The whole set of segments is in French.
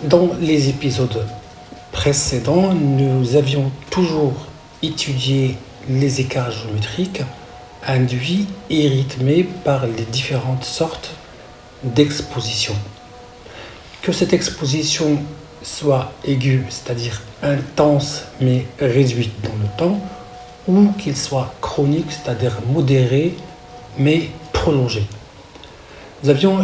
Dans les épisodes précédents, nous avions toujours étudié les écarts géométriques induits et rythmés par les différentes sortes d'exposition. Que cette exposition soit aiguë, c'est-à-dire intense mais réduite dans le temps, ou qu'il soit chronique, c'est-à-dire modéré mais prolongé. Nous avions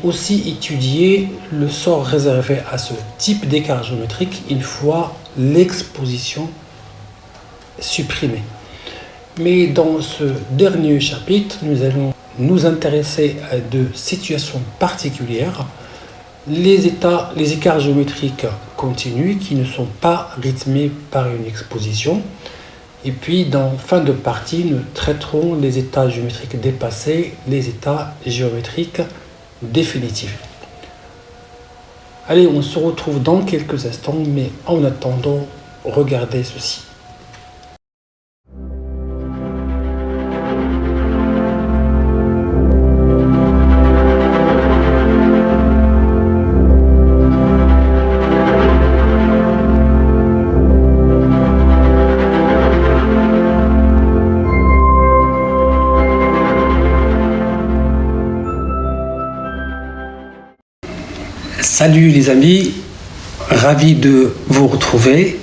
aussi étudié le sort réservé à ce type d'écart géométrique une fois l'exposition supprimée. Mais dans ce dernier chapitre, nous allons nous intéresser à deux situations particulières, les écarts géométriques continus qui ne sont pas rythmés par une exposition. Et puis, dans fin de partie, nous traiterons les états géométriques dépassés, les états géométriques définitifs. Allez, on se retrouve dans quelques instants, mais en attendant, regardez ceci. Salut les amis, ravi de vous retrouver.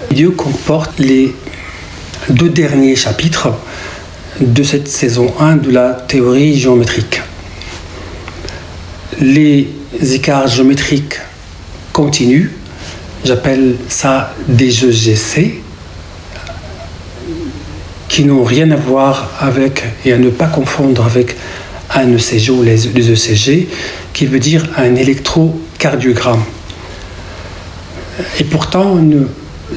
La vidéo comporte les deux derniers chapitres de cette saison 1 de la théorie géométrique. Les écarts géométriques continus, j'appelle ça des EGC, qui n'ont rien à voir avec et à ne pas confondre avec un ECG ou les ECG, qui veut dire un électrocardiogramme. Et pourtant, nous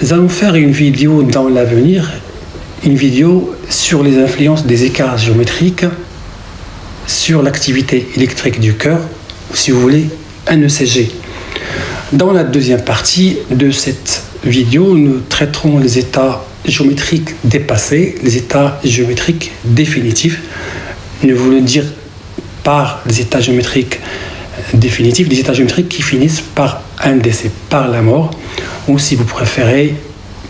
allons faire une vidéo dans l'avenir, une vidéo sur les influences des écarts géométriques sur l'activité électrique du cœur, ou si vous voulez, un ECG. Dans la deuxième partie de cette vidéo, nous traiterons les états géométriques dépassés, les états géométriques définitifs. Nous voulons dire par les états géométriques définitifs, les états géométriques qui finissent par un décès, par la mort, ou si vous préférez,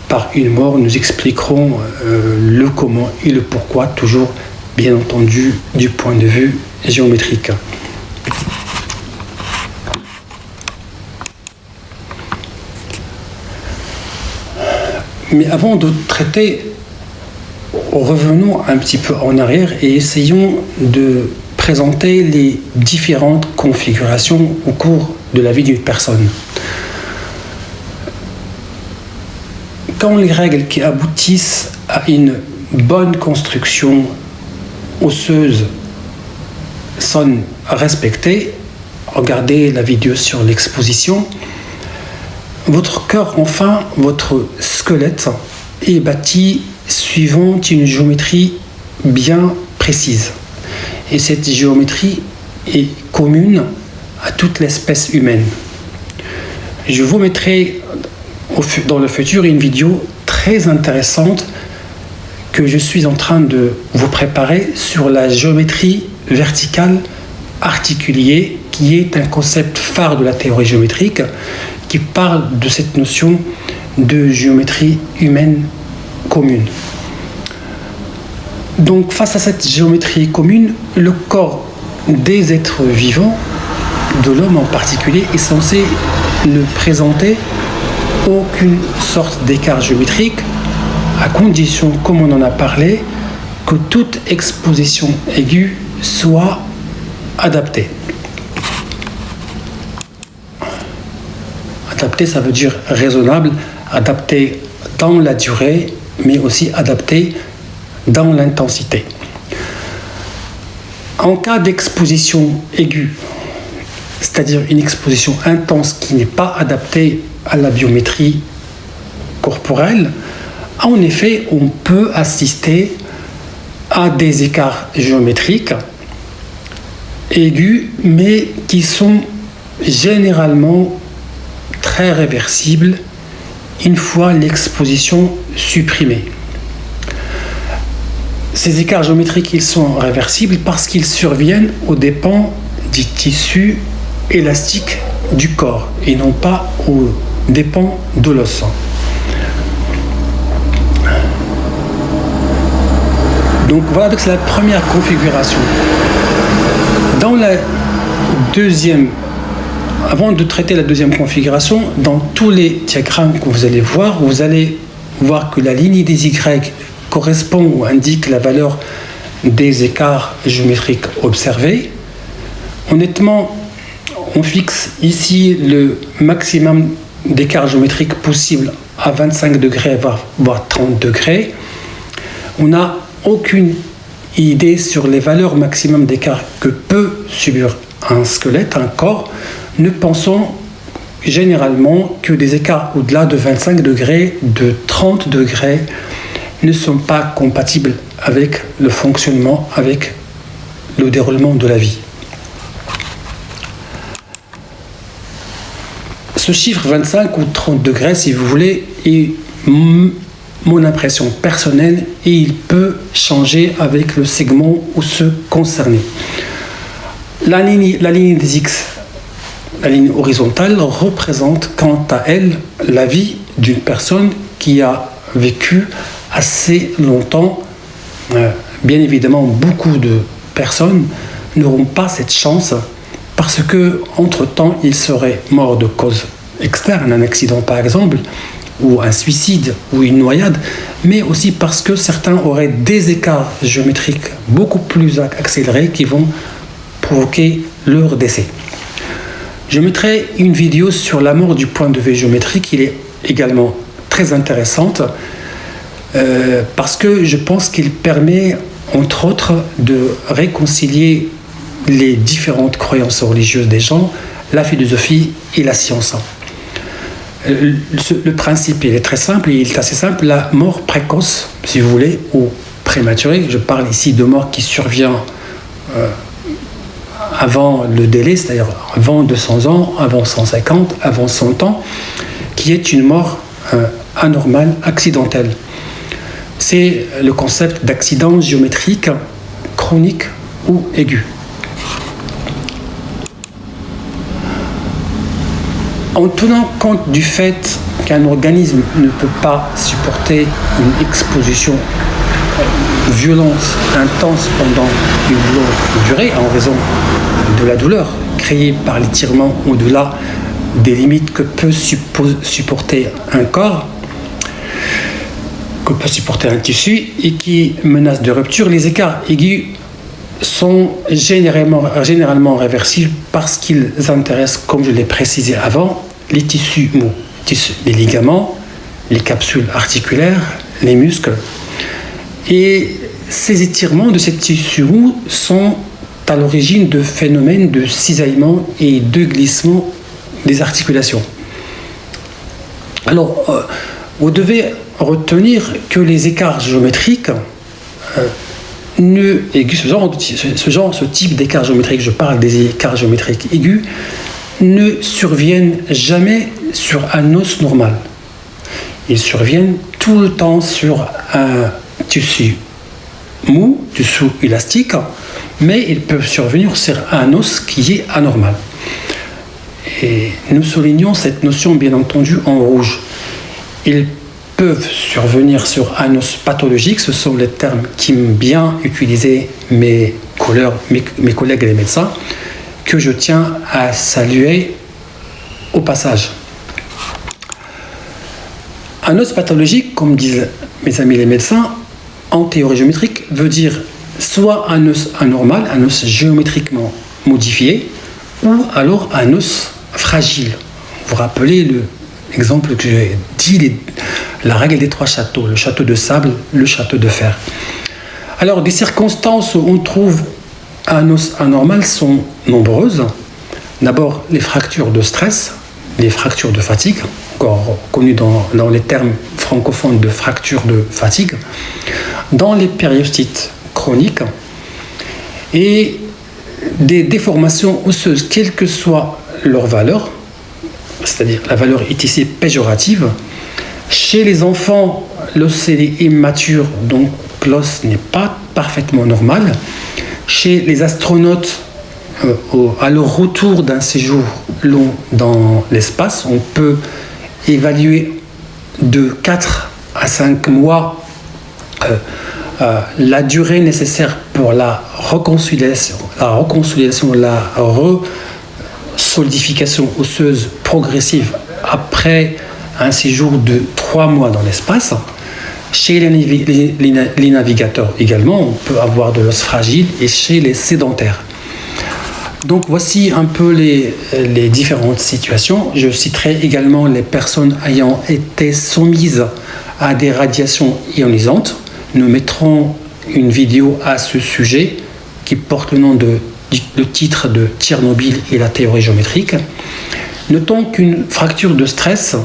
par une mort. Nous expliquerons le comment et le pourquoi, toujours bien entendu du point de vue géométrique. Mais avant de traiter, revenons un petit peu en arrière et essayons de présenter les différentes configurations au cours de la vie d'une personne. Quand les règles qui aboutissent à une bonne construction osseuse sont respectées, regardez la vidéo sur l'exposition, votre cœur, enfin votre squelette, est bâti suivant une géométrie bien précise. Et cette géométrie est commune à toute l'espèce humaine. Je vous mettrai dans le futur une vidéo très intéressante que je suis en train de vous préparer sur la géométrie verticale articulée, qui est un concept phare de la théorie géométrique, qui parle de cette notion de géométrie humaine commune. Donc, face à cette géométrie commune, le corps des êtres vivants, de l'homme en particulier, est censé ne présenter aucune sorte d'écart géométrique, à condition, comme on en a parlé, que toute exposition aiguë soit adaptée. Adapté, ça veut dire raisonnable, adapté dans la durée, mais aussi adapté dans l'intensité. En cas d'exposition aiguë, c'est-à-dire une exposition intense qui n'est pas adaptée à la biométrie corporelle, en effet, on peut assister à des écarts géométriques aigus, mais qui sont généralement très réversibles une fois l'exposition supprimée. Ces écarts géométriques, ils sont réversibles parce qu'ils surviennent aux dépens du tissu élastique du corps et non pas aux dépens de l'os. Donc voilà, c'est la première configuration. Dans la deuxième, avant de traiter la deuxième configuration, dans tous les diagrammes que vous allez voir que la ligne des Y correspond ou indique la valeur des écarts géométriques observés. Honnêtement, on fixe ici le maximum d'écart géométrique possible à 25 degrés, voire 30 degrés. On n'a aucune idée sur les valeurs maximum d'écart que peut subir un squelette, un corps. Nous pensons généralement que des écarts au-delà de 25 degrés, de 30 degrés, ne sont pas compatibles avec le fonctionnement, avec le déroulement de la vie. Ce chiffre 25 ou 30 degrés, si vous voulez, est mon impression personnelle et il peut changer avec le segment ou ceux concernés. La ligne des X, la ligne horizontale, représente quant à elle la vie d'une personne qui a vécu assez longtemps. Bien évidemment, beaucoup de personnes n'auront pas cette chance parce que entre-temps, ils seraient morts de cause externe, un accident par exemple, ou un suicide, ou une noyade, mais aussi parce que certains auraient des écarts géométriques beaucoup plus accélérés qui vont provoquer leur décès. Je mettrai une vidéo sur la mort du point de vue géométrique, il est également très intéressante, parce que je pense qu'il permet, entre autres, de réconcilier les différentes croyances religieuses des gens, la philosophie et la science. Le principe, il est très simple, il est assez simple. La mort précoce, si vous voulez, ou prématurée, je parle ici de mort qui survient avant le délai, c'est-à-dire avant 200 ans, avant 150, avant 100 ans, qui est une mort anormale, accidentelle. C'est le concept d'accident géométrique, chronique ou aigu. En tenant compte du fait qu'un organisme ne peut pas supporter une exposition violente, intense pendant une longue durée en raison de la douleur créée par l'étirement au-delà des limites que peut supporter un corps, que peut supporter un tissu et qui menace de rupture, les écarts aigus sont généralement réversibles parce qu'ils intéressent, comme je l'ai précisé avant, les tissus mous, les ligaments, les capsules articulaires, les muscles. Et ces étirements de ces tissus mous sont à l'origine de phénomènes de cisaillement et de glissement des articulations. Alors, vous devez retenir que les écarts géométriques ce type d'écart géométrique, je parle des écarts géométriques aigus, ne surviennent jamais sur un os normal. Ils surviennent tout le temps sur un tissu mou, tissu élastique, mais ils peuvent survenir sur un os qui est anormal. Et nous soulignons cette notion, bien entendu, en rouge. Ils peuvent survenir sur un os pathologique, ce sont les termes qu'aiment bien utiliser mes collègues et les médecins, que je tiens à saluer au passage. Un os pathologique, comme disent mes amis les médecins, en théorie géométrique, veut dire soit un os anormal, un os géométriquement modifié, ou alors un os fragile. Vous vous rappelez l'exemple que j'ai dit, la règle des 3 châteaux, le château de sable, le château de fer. Alors, des circonstances où on trouve un os anormal sont nombreuses. D'abord, les fractures de stress, les fractures de fatigue, encore connues dans les termes francophones de fractures de fatigue, dans les périostites chroniques et des déformations osseuses, quelle que soit leur valeur, c'est-à-dire la valeur est ici péjorative. Chez les enfants, l'os est immature, donc l'os n'est pas parfaitement normal. Chez les astronautes, à leur retour d'un séjour long dans l'espace, on peut évaluer de 4 à 5 mois la durée nécessaire pour la reconsolidation, la resolidification osseuse progressive après un séjour de 3 mois dans l'espace. Chez les navigateurs également, on peut avoir de l'os fragile et chez les sédentaires. Donc voici un peu les différentes situations. Je citerai également les personnes ayant été soumises à des radiations ionisantes. Nous mettrons une vidéo à ce sujet qui porte le titre de Tchernobyl et la théorie géométrique. Notons qu'une fracture de stress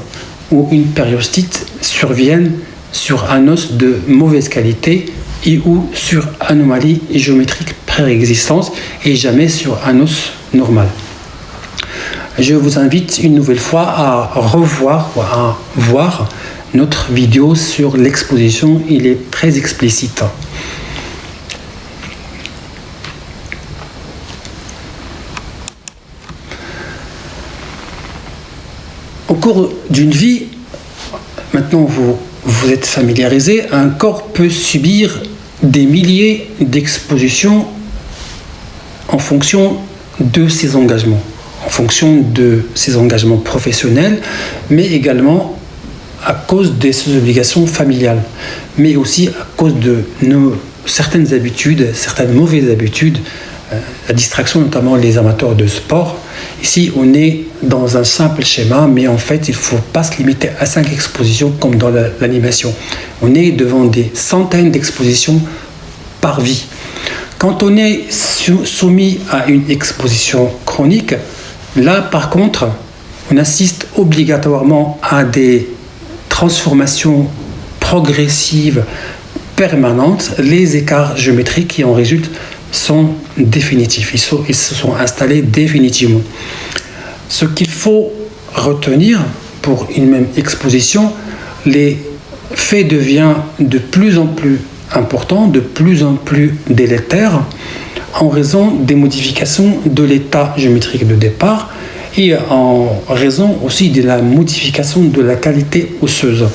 ou une périostite surviennent sur un os de mauvaise qualité et ou sur anomalie géométrique préexistante et jamais sur un os normal. Je vous invite une nouvelle fois à revoir ou à voir notre vidéo sur l'exposition, il est très explicite. Au cours d'une vie, maintenant vous êtes familiarisé, un corps peut subir des milliers d'expositions en fonction de ses engagements, professionnels, mais également à cause de ses obligations familiales, mais aussi à cause de certaines mauvaises habitudes, la distraction, notamment les amateurs de sport. Ici, on est dans un simple schéma, mais en fait, il ne faut pas se limiter à 5 expositions comme dans l'animation. On est devant des centaines d'expositions par vie. Quand on est soumis à une exposition chronique, là, par contre, on assiste obligatoirement à des transformations progressives permanentes. Les écarts géométriques qui en résultent sont définitifs. Ils se sont installés définitivement. Ce qu'il faut retenir pour une même exposition, l'effet devient de plus en plus important, de plus en plus délétère en raison des modifications de l'état géométrique de départ et en raison aussi de la modification de la qualité osseuse.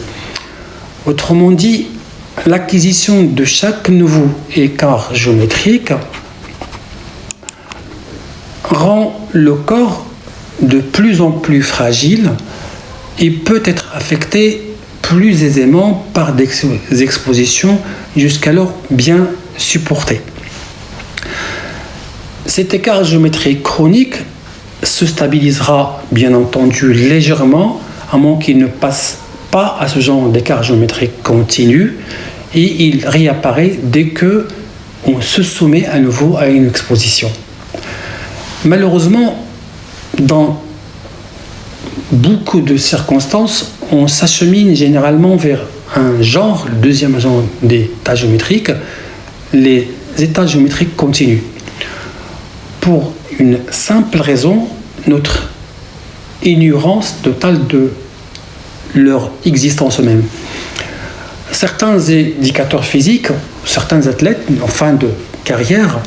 Autrement dit, l'acquisition de chaque nouveau écart géométrique rend le corps de plus en plus fragile et peut être affecté plus aisément par des expositions jusqu'alors bien supportées. Cet écart géométrique chronique se stabilisera bien entendu légèrement, à moins qu'il ne passe pas à ce genre d'écart géométrique continu, et il réapparaît dès que on se soumet à nouveau à une exposition. Malheureusement, dans beaucoup de circonstances, on s'achemine généralement vers un genre, le deuxième genre d'état géométrique, les états géométriques continus. Pour une simple raison, notre ignorance totale de leur existence même. Certains éducateurs physiques, certains athlètes en fin de carrière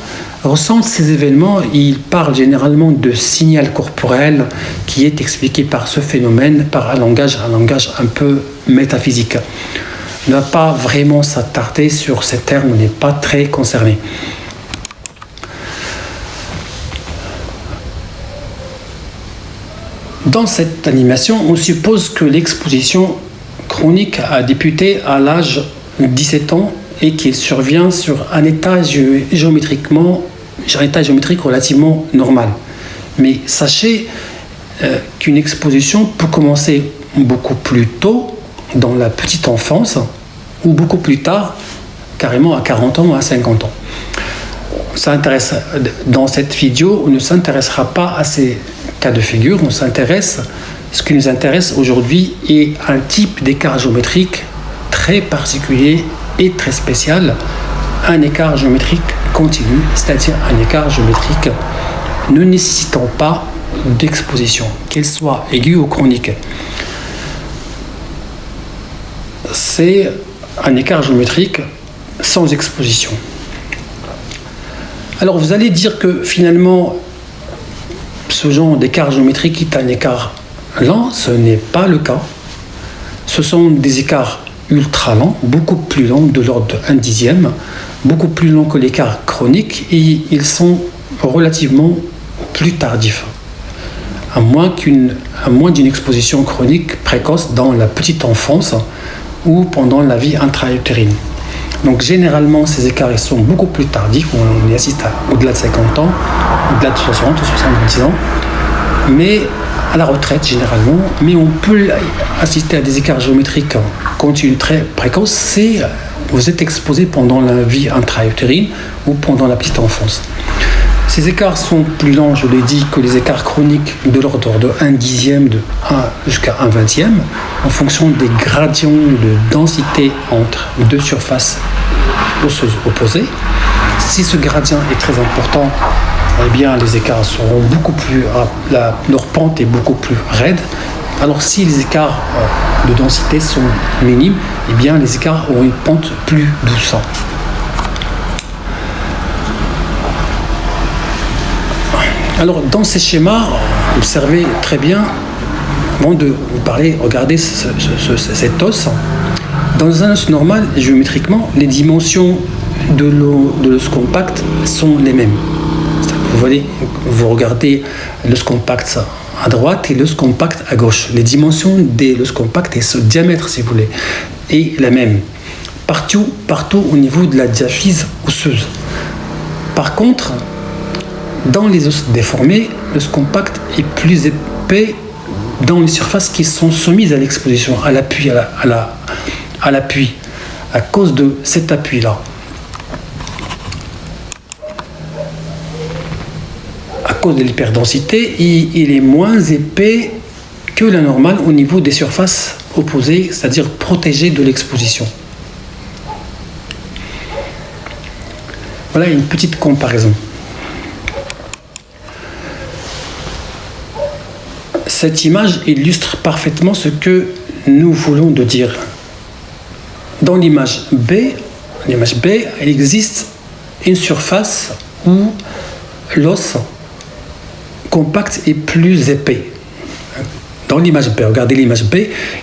ressentent ces événements. Ils parlent généralement de signal corporel qui est expliqué par ce phénomène, par un langage un peu métaphysique. On ne va pas vraiment s'attarder sur ces termes, on n'est pas très concerné. Dans cette animation, on suppose que l'exposition chronique a débuté à l'âge de 17 ans et qu'il survient sur un état géométrique relativement normal. Mais sachez qu'une exposition peut commencer beaucoup plus tôt, dans la petite enfance, ou beaucoup plus tard, carrément à 40 ans ou à 50 ans. Dans cette vidéo, on ne s'intéressera pas à ces cas de figure, ce qui nous intéresse aujourd'hui est un type d'écart géométrique très particulier et très spécial, un écart géométrique continu, c'est-à-dire un écart géométrique ne nécessitant pas d'exposition, qu'elle soit aiguë ou chronique. C'est un écart géométrique sans exposition. Alors vous allez dire que finalement ce genre d'écart géométrique est un écart lent, ce n'est pas le cas. Ce sont des écarts ultra lents, beaucoup plus longs, de l'ordre de 1/10, beaucoup plus longs que l'écart chronique, et ils sont relativement plus tardifs, à moins d'une exposition chronique précoce dans la petite enfance ou pendant la vie intra-utérine. Donc généralement, ces écarts ils sont beaucoup plus tardifs, on y assiste au-delà de 50 ans, au-delà de 60 ou 70 ans, mais à la retraite généralement, mais on peut assister à des écarts géométriques continus très précoces si vous êtes exposé pendant la vie intra-utérine ou pendant la petite enfance. Ces écarts sont plus lents, je l'ai dit, que les écarts chroniques de l'ordre de 1/10 de 1 jusqu'à 1/20 en fonction des gradients de densité entre deux surfaces osseuses opposées. Si ce gradient est très important, eh bien les écarts seront beaucoup plus, leur pente est beaucoup plus raide. Alors si les écarts de densité sont minimes, eh bien les écarts auront une pente plus douce. Alors dans ces schémas, observez très bien, avant de vous parler, regardez cet os. Dans un os normal, géométriquement, les dimensions de l'os compact sont les mêmes. Vous regardez l'os compact à droite et l'os compact à gauche. Les dimensions des l'os compact et ce diamètre, si vous voulez, est la même. Partout au niveau de la diaphyse osseuse. Par contre, dans les os déformés, l'os compact est plus épais dans les surfaces qui sont soumises à l'exposition, à l'appui, à l'appui, à cause de cet appui-là. À cause de l'hyperdensité, il est moins épais que la normale au niveau des surfaces opposées, c'est-à-dire protégées de l'exposition. Voilà une petite comparaison. Cette image illustre parfaitement ce que nous voulons de dire. Dans l'image B, il existe une surface où l'os compact est plus épais. Dans l'image B, regardez l'image B,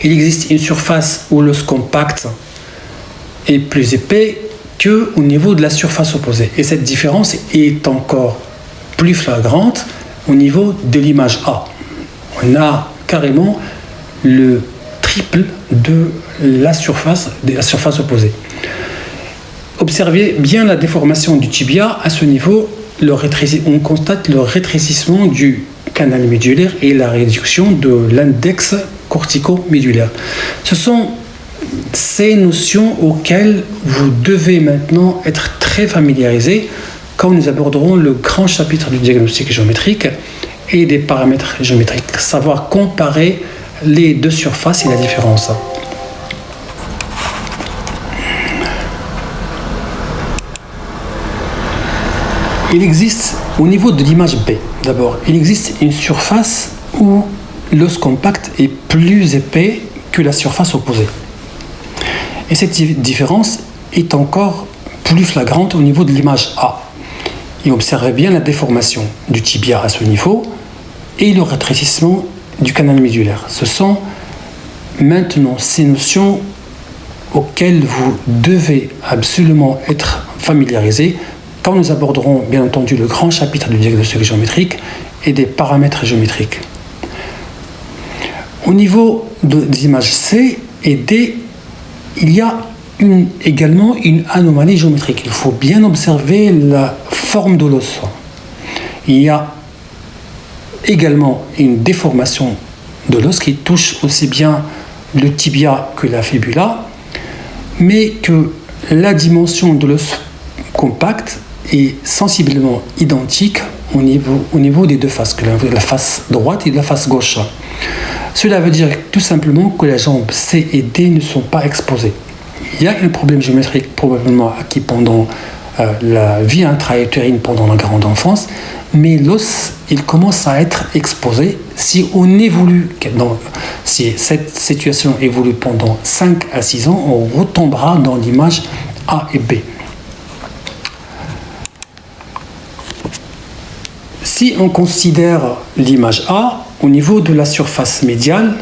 il existe une surface où l'os compact est plus épais qu'au niveau de la surface opposée. Et cette différence est encore plus flagrante au niveau de l'image A. On a carrément le triple de la surface opposée. Observez bien la déformation du tibia à ce niveau. On constate le rétrécissement du canal médulaire et la réduction de l'index cortico-médulaire. Ce sont ces notions auxquelles vous devez maintenant être très familiarisés quand nous aborderons le grand chapitre du diagnostic géométrique et des paramètres géométriques. Savoir comparer les deux surfaces et la différence. Il existe, au niveau de l'image B, d'abord, il existe une surface où l'os compact est plus épais que la surface opposée. Et cette différence est encore plus flagrante au niveau de l'image A. Et observez bien la déformation du tibia à ce niveau et le rétrécissement du canal médulaire. Ce sont maintenant ces notions auxquelles vous devez absolument être familiarisés quand nous aborderons bien entendu le grand chapitre du diagnostic géométrique et des paramètres géométriques. Au niveau des images C et D, il y a également une anomalie géométrique. Il faut bien observer la forme de l'os. Il y a également une déformation de l'os qui touche aussi bien le tibia que la fibula, mais que la dimension de l'os compact est sensiblement identique au niveau des deux faces, que la face droite et la face gauche. Cela veut dire tout simplement que les jambes C et D ne sont pas exposées. Il y a un problème géométrique probablement acquis pendant la vie intra-utérine pendant la grande enfance, mais l'os, il commence à être exposé. Si cette situation évolue pendant 5 à 6 ans, on retombera dans l'image A et B. Si on considère l'image A, au niveau de la surface médiale,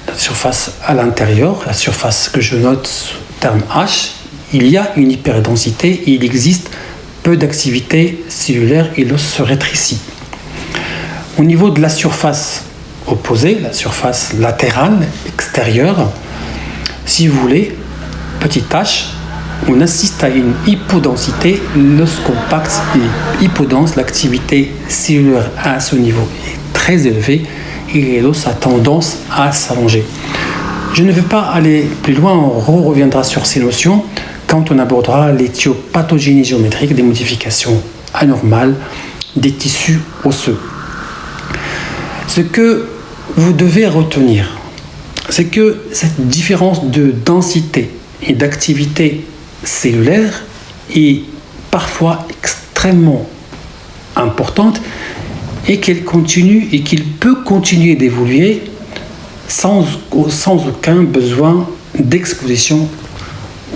la surface à l'intérieur, la surface que je note sous terme H, il y a une hyperdensité et il existe peu d'activité cellulaire et l'os se rétrécit. Au niveau de la surface opposée, la surface latérale, extérieure, si vous voulez, petite h, on assiste à une hypodensité, l'os compacte et hypodense, l'activité cellulaire à ce niveau est très élevée et l'os a tendance à s'allonger. Je ne vais pas aller plus loin, on reviendra sur ces notions quand on abordera l'éthiopathogénie géométrique des modifications anormales des tissus osseux. Ce que vous devez retenir, c'est que cette différence de densité et d'activité cellulaire est parfois extrêmement importante et qu'elle continue et qu'il peut continuer d'évoluer sans aucun besoin d'exposition.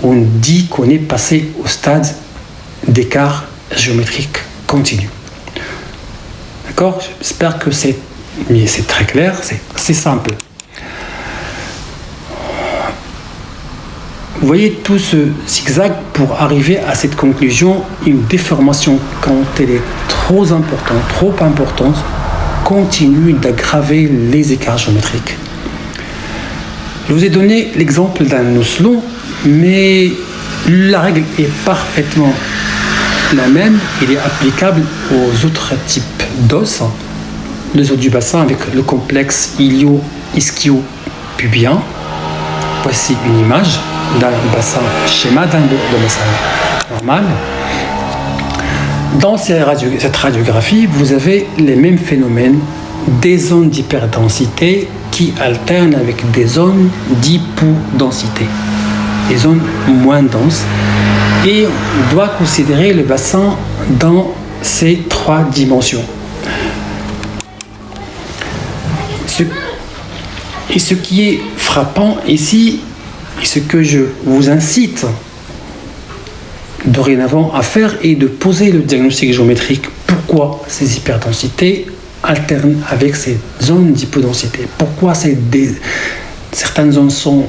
On dit qu'on est passé au stade d'écart géométrique continu. D'accord ? J'espère que c'est très clair, c'est simple. Vous voyez tout ce zigzag pour arriver à cette conclusion, une déformation quand elle est trop importante, continue d'aggraver les écarts géométriques. Je vous ai donné l'exemple d'un os long, mais la règle est parfaitement la même, elle est applicable aux autres types d'os, les os du bassin avec le complexe ilio-ischio-pubien. Voici une image d'un bassin, schéma d'un bassin normal. Dans cette radiographie, vous avez les mêmes phénomènes, des zones d'hyperdensité qui alternent avec des zones d'hypodensité, des zones moins denses. Et on doit considérer le bassin dans ces trois dimensions. Et ce qui est frappant ici, et ce que je vous incite dorénavant à faire, est de poser le diagnostic géométrique. Pourquoi ces hyperdensités alternent avec ces zones d'hypodensité? Pourquoi certaines zones sont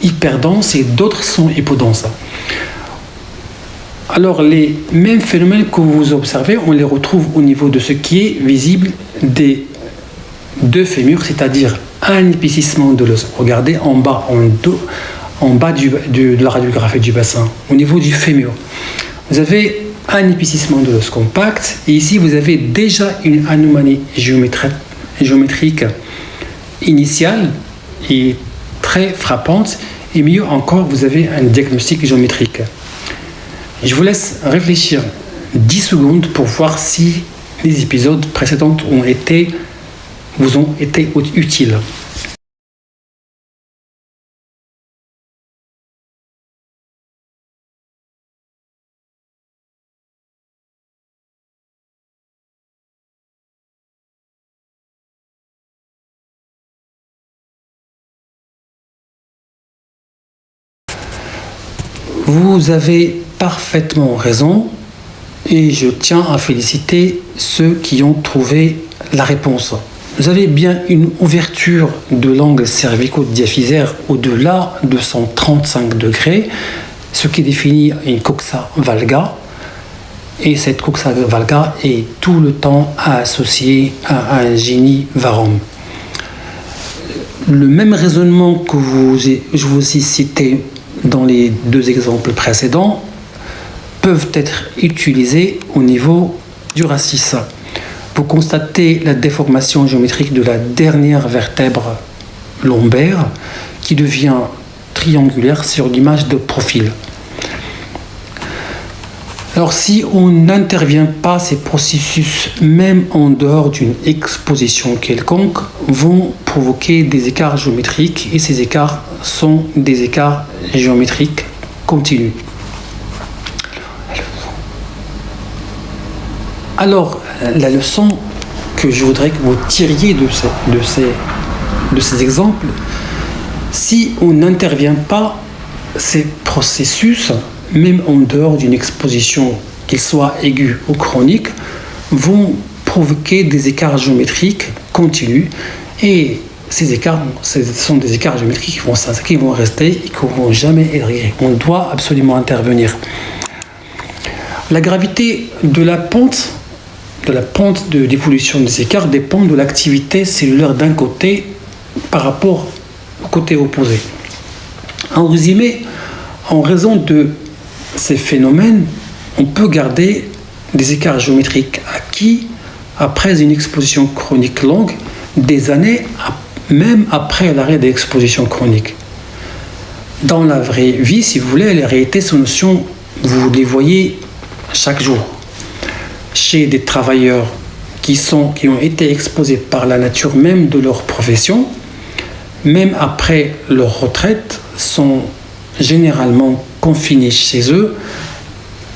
hyperdenses et d'autres sont hypodenses? Alors, les mêmes phénomènes que vous observez, on les retrouve au niveau de ce qui est visible des deux fémurs, c'est-à-dire un épaississement de l'os. Regardez en bas, de la radiographie du bassin, au niveau du fémur. Vous avez un épaississement de l'os compact, et ici vous avez déjà une anomalie géométrique initiale et très frappante, et mieux encore, vous avez un diagnostic géométrique. Je vous laisse réfléchir 10 secondes pour voir si les épisodes précédents vous ont été utiles. Vous avez parfaitement raison et je tiens à féliciter ceux qui ont trouvé la réponse. Vous avez bien une ouverture de l'angle cervico-diaphysaire au-delà de 135 degrés, ce qui définit une coxa valga. Et cette coxa valga est tout le temps associée à un génie varum. Le même raisonnement que je vous ai cité dans les deux exemples précédents peuvent être utilisés au niveau du racisme. Vous constatez la déformation géométrique de la dernière vertèbre lombaire qui devient triangulaire sur l'image de profil. Alors si on n'intervient pas, ces processus, même en dehors d'une exposition quelconque, vont provoquer des écarts géométriques et ces écarts sont des écarts géométriques continus. Alors, la leçon que je voudrais que vous tiriez de ces exemples, si on n'intervient pas, ces processus, même en dehors d'une exposition, qu'il soit aiguë ou chronique, vont provoquer des écarts géométriques continus et ces écarts, ce sont des écarts géométriques qui vont rester et qui ne vont jamais être réglés. On doit absolument intervenir. La gravité de la pente d'évolution des écarts dépend de l'activité cellulaire d'un côté par rapport au côté opposé. En résumé, en raison de ces phénomènes, on peut garder des écarts géométriques acquis après une exposition chronique longue, des années, même après l'arrêt de l'exposition chronique. Dans la vraie vie, si vous voulez, les réalités, ces notions, vous les voyez chaque jour. Chez des travailleurs qui ont été exposés par la nature même de leur profession, même après leur retraite, sont généralement confinés chez eux,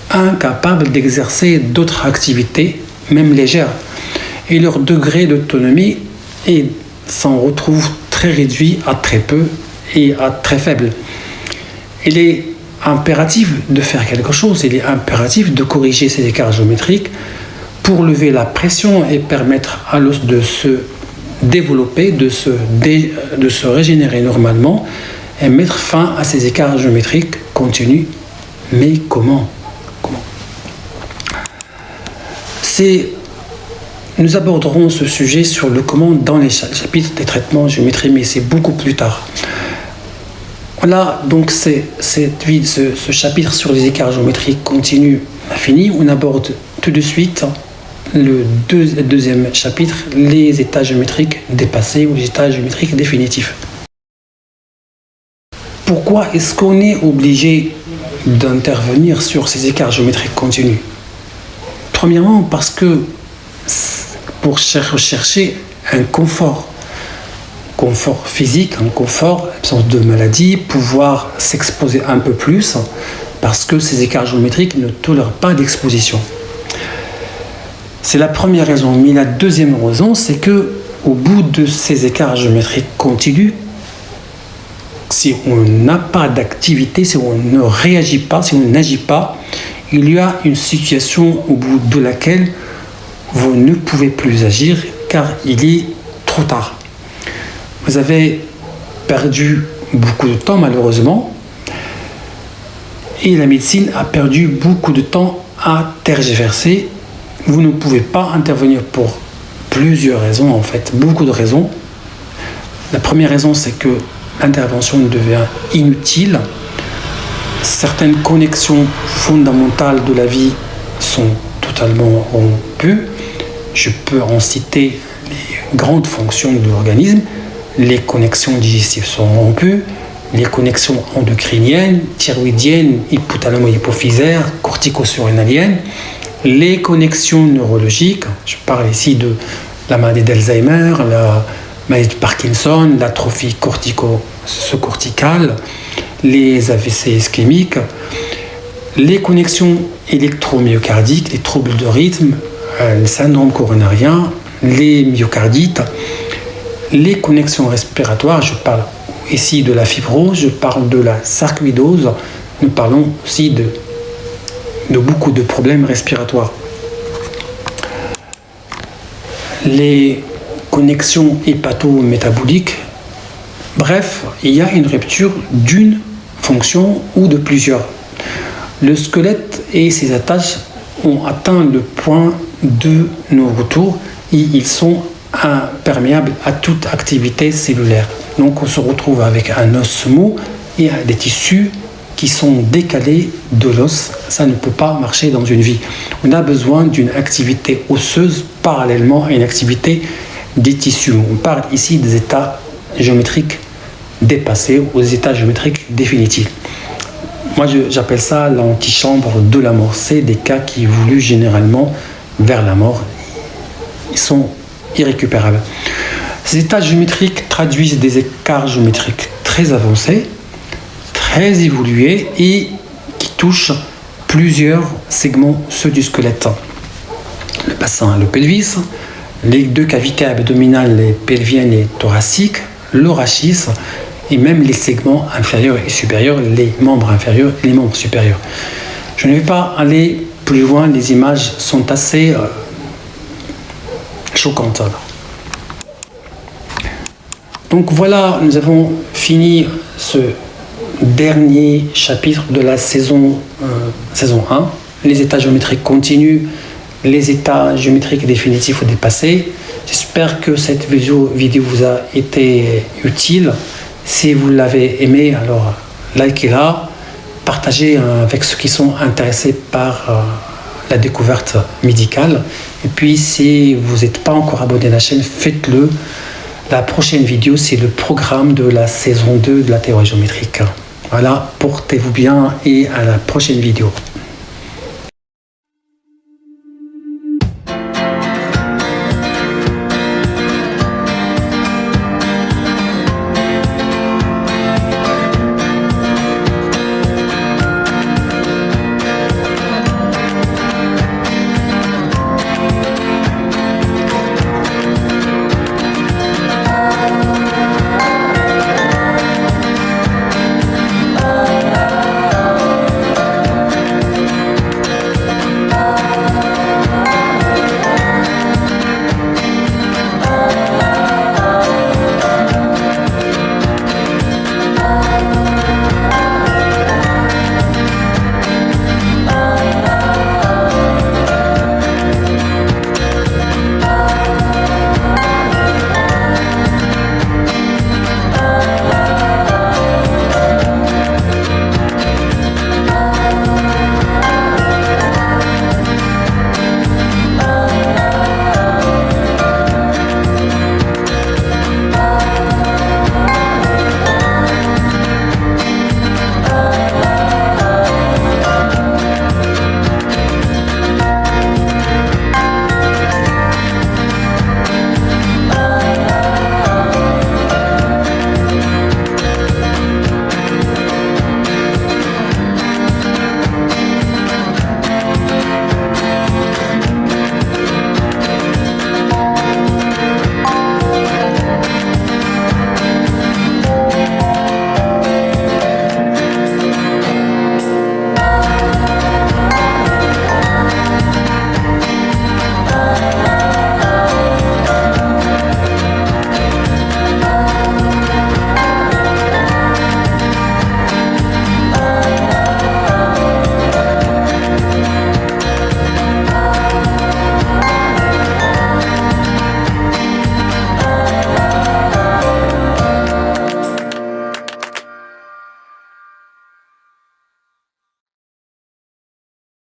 incapables d'exercer d'autres activités, même légères. Et leur degré d'autonomie s'en retrouve très réduit à très peu et à très faible. Il est impératif de faire quelque chose, il est impératif de corriger ces écarts géométriques pour lever la pression et permettre à l'os de se développer, de se régénérer normalement et mettre fin à ces écarts géométriques continus. Mais comment? Nous aborderons ce sujet sur le comment dans les chapitres des traitements géométriques, mais c'est beaucoup plus tard. Là, donc, ce chapitre sur les écarts géométriques continus a fini. On aborde tout de suite le deuxième chapitre, les états géométriques dépassés ou les états géométriques définitifs. Pourquoi est-ce qu'on est obligé d'intervenir sur ces écarts géométriques continus? Premièrement, parce que pour rechercher un confort physique, un confort, absence de maladie, pouvoir s'exposer un peu plus, parce que ces écarts géométriques ne tolèrent pas d'exposition. C'est la première raison. Mais la deuxième raison, c'est que au bout de ces écarts géométriques continus, si on n'a pas d'activité, si on ne réagit pas, si on n'agit pas, il y a une situation au bout de laquelle vous ne pouvez plus agir car il est trop tard. Vous avez perdu beaucoup de temps malheureusement et la médecine a perdu beaucoup de temps à tergiverser. Vous ne pouvez pas intervenir pour plusieurs raisons en fait, beaucoup de raisons. La première raison, c'est que l'intervention devient inutile. Certaines connexions fondamentales de la vie sont totalement rompues. Je peux en citer les grandes fonctions de l'organisme. Les connexions digestives sont rompues, les connexions endocriniennes, thyroïdiennes, hypothalamo-hypophysaires, cortico-surrénaliennes, les connexions neurologiques. Je parle ici de la maladie d'Alzheimer, la maladie de Parkinson, l'atrophie corticale, les AVC ischémiques, les connexions électromyocardiques, les troubles de rythme, le syndrome coronarien, les myocardites, les connexions respiratoires. Je parle ici de la fibrose, je parle de la sarcoïdose, nous parlons aussi de beaucoup de problèmes respiratoires. Les connexions hépato-métaboliques. Bref, il y a une rupture d'une fonction ou de plusieurs. Le squelette et ses attaches ont atteint le point de non-retour et ils sont imperméables à toute activité cellulaire. Donc on se retrouve avec un os mou et des tissus qui sont décalés de l'os. Ça ne peut pas marcher dans une vie. On a besoin d'une activité osseuse parallèlement à une activité des tissus. On parle ici des états géométriques dépassés aux états géométriques définitifs. Moi, j'appelle ça l'antichambre de la mort. C'est des cas qui évoluent généralement vers la mort. Ils sont irrécupérables. Ces états géométriques traduisent des écarts géométriques très avancés, très évolués et qui touchent plusieurs segments, ceux du squelette. Le bassin, le pelvis, les deux cavités abdominales, les pelviennes et thoraciques, le rachis et même les segments inférieurs et supérieurs, les membres inférieurs et les membres supérieurs. Je ne vais pas aller plus loin, les images sont assez choquante. Donc voilà, nous avons fini ce dernier chapitre de la saison 1. Les états géométriques continus, les états géométriques définitifs ou dépassés. J'espère que cette vidéo vous a été utile. Si vous l'avez aimé, alors likez-la, partagez avec ceux qui sont intéressés par la découverte médicale. Et puis si vous n'êtes pas encore abonné à la chaîne, faites-le. La prochaine vidéo, c'est le programme de la saison 2 de la théorie géométrique. Voilà, portez-vous bien et à la prochaine vidéo.